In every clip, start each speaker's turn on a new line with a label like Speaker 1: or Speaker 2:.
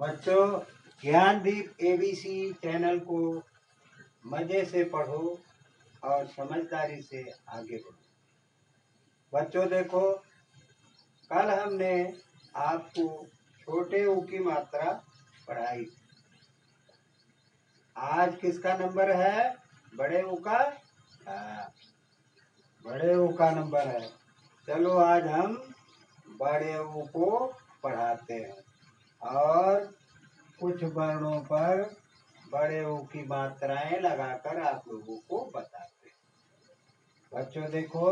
Speaker 1: बच्चों, Gyandeep ABC channel को मजे से पढ़ो और समझदारी से आगे बढ़ो। बच्चों देखो, कल हमने आपको छोटे ऊ की मात्रा पढ़ाई। आज किसका नंबर है? बड़े ऊ का। बड़े ऊ का नंबर है। चलो आज हम बड़े ऊ को पढ़ाते हैं और कुछ वर्णों पर बड़े ऊ की मात्राएं लगाकर आप लोगों को बताते हैं। बच्चों देखो,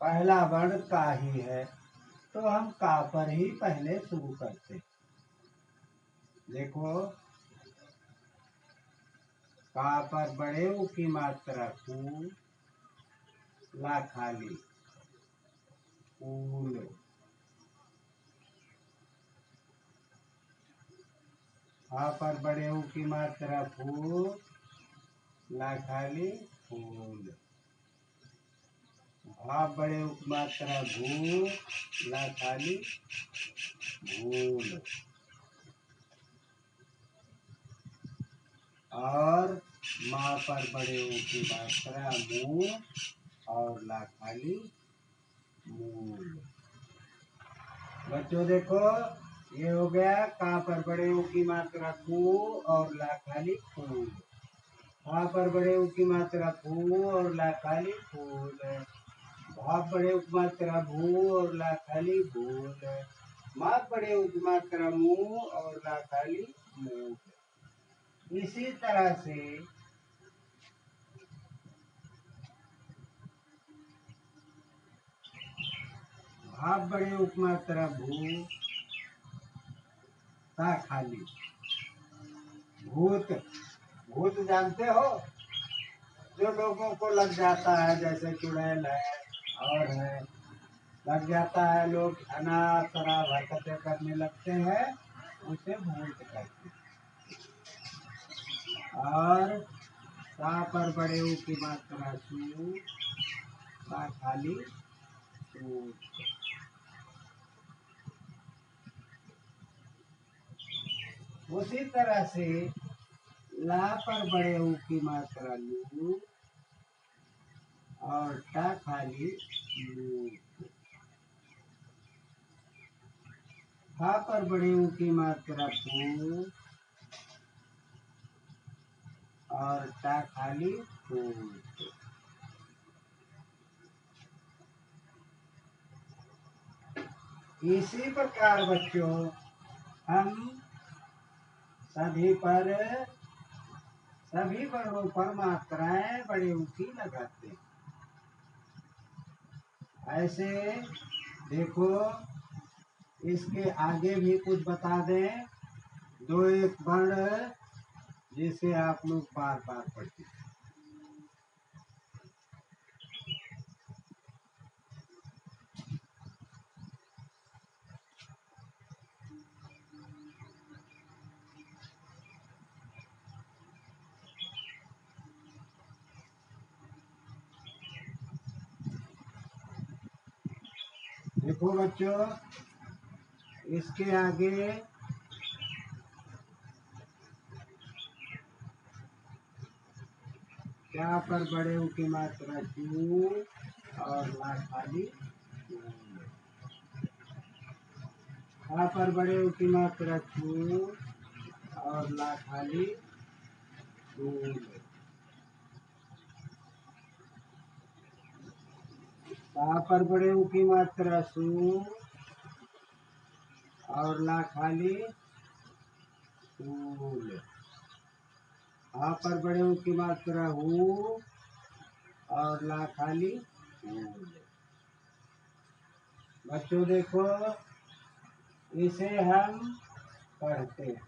Speaker 1: पहला वर्ण का ही है, तो हम का पर ही पहले शुरू करते हैं। देखो, का पर बड़े ऊ की मात्रा कू, ला खाली फूल। हा पर बड़े ऊ की मात्रा फू, ला खाली फूल। भा बड़े ऊ की मात्रा भू, ला खाली भूल। और माँ पर बड़े ऊ की मात्रा मुँह और ला खाली मूल। बच्चों देखो, ये हो गया का पर बड़े ऊ की मात्रा कू और ला खाली फूल। हा पर बड़े ऊ की मात्रा फू और ला खाली फूल। भा बड़े ऊ की मात्रा भू और ला खाली भूल। माँ बड़े ऊ की मात्रा मुँह और ला खाली मूल। इसी तरह से भाप बड़े उपमात्रा भू, ता खाली भूत। भूत जानते हो? जो लोगों को लग जाता है, जैसे चुड़ैल है और है, लग जाता है, लोग अनाप शराब हरकतें करने लगते हैं, उसे भूत कहते हैं। और ता पर बड़े ऊ की मात्रा सू, ता खाली सूत। उसी तरह से ला पर बड़े ऊ की मात्रा लू और टा खाली लूट। हा पर बड़े ऊ की मात्रा फू और टा खाली फूट। इसी प्रकार बच्चों हम सभी वर्णों पर मात्राएं बड़े ऊ की लगाते हैं। ऐसे देखो, इसके आगे भी कुछ बता दें। दो एक वर्ण जिसे आप लोग बार बार पढ़ते हैं। देखो बच्चों, इसके आगे क्या पर बड़े ऊ की मात्रा जू और ला खाली हा पर बड़े ऊ की मात्रा चू और ला खाली दूल। ता पर बड़े ऊ की मात्रा सू और ला खाली सूल। हा पर बड़े ऊ की मात्रा हू और ला खाली हूल। बच्चों देखो, इसे हम पढ़ते हैं।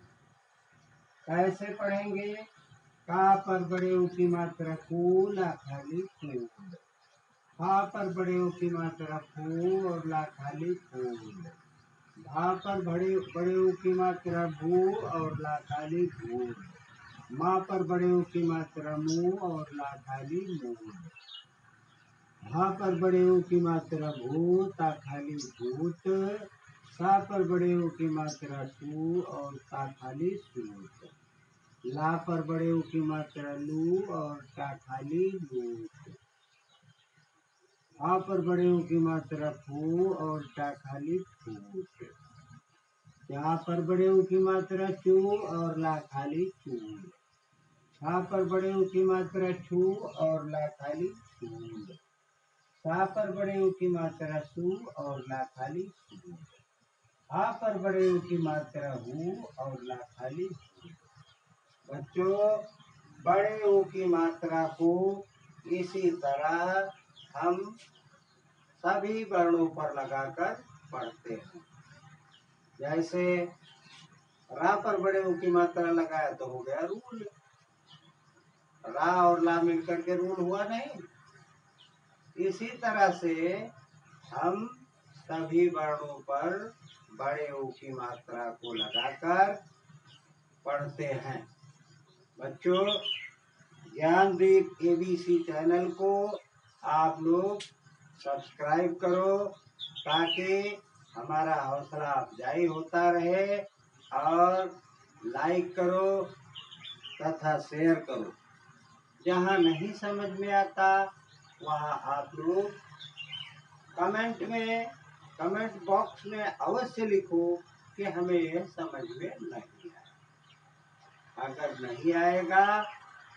Speaker 1: कैसे पढ़ेंगे? का पर बड़े ऊ की मात्रा कू, ला खाली फूल। हा पर बड़े ऊ की मात्रा फू और ला खाली फूल। भा पर बड़े ऊ की मात्रा भू और ला खाली भूल। माँ पर बड़े ऊ की मात्रा मुँह और ला खाली मूल। भा पर बड़े ऊ की मात्रा भू, ता खाली भूत। सा पर बड़े ऊ की मात्रा सू और ता खाली सूत। ला पर बड़े ऊ की मात्रा लू और टा खाली लूट। आ पर बड़े ऊ की मात्रा फू और टा खाली फूट। या पर बड़े ऊ की मात्रा चू और ला खाली चूल। छा पर बड़े ऊ की मात्रा छू और ला खाली छूल। सा पर बड़े ऊ की मात्रा सू और ला खाली सूल। हा पर बड़े ऊ की मात्रा हू और ला खाली हू। बच्चों, बड़े ऊ की मात्रा को इसी तरह हम सभी वर्णों पर लगाकर पढ़ते हैं। जैसे रा पर बड़े ऊ की मात्रा लगाया तो हो गया रूल। रा और ला मिलकर के रूल हुआ नहीं। इसी तरह से हम सभी वर्णों पर बड़े ऊ की मात्रा को लगाकर पढ़ते हैं। बच्चों, ज्ञानदीप ABC चैनल को आप लोग सब्सक्राइब करो ताकि हमारा हौसला अफजाई होता रहे, और लाइक करो तथा शेयर करो। जहाँ नहीं समझ में आता वहाँ आप लोग कमेंट बॉक्स में अवश्य लिखो कि हमें यह समझ में नहीं आया। अगर नहीं आएगा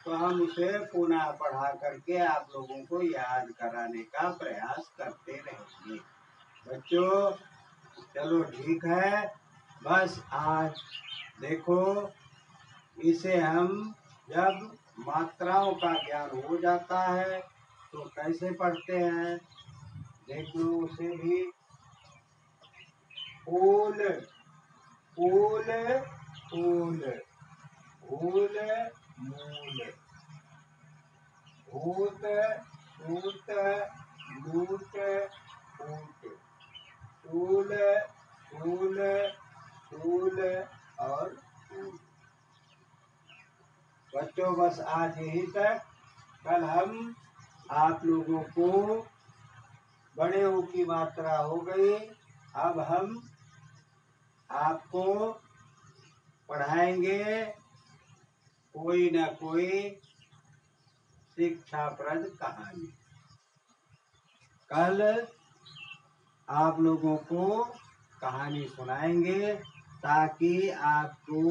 Speaker 1: तो हम उसे पुनः पढ़ा करके आप लोगों को याद कराने का प्रयास करते रहेंगे। बच्चों, चलो ठीक है। बस आज देखो, इसे हम जब मात्राओं का ज्ञान हो जाता है तो कैसे पढ़ते हैं, देख लो उसे भी। फूल फूल फूल, फूल मूल, भूत सूत लूट फूट, फूल फूल फूल और फूल। बच्चों, बस आज यही तक। कल हम आप लोगों को बड़े ऊ की मात्रा हो गई। अब हम आपको पढ़ाएंगे कोई न कोई शिक्षाप्रद कहानी। कल आप लोगों को कहानी सुनाएंगे ताकि आपको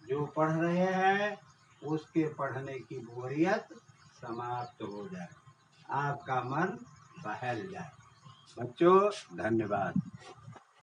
Speaker 1: जो पढ़ रहे हैं उसके पढ़ने की बोरियत समाप्त हो जाए, आपका मन बहल जाए। बच्चों, धन्यवाद।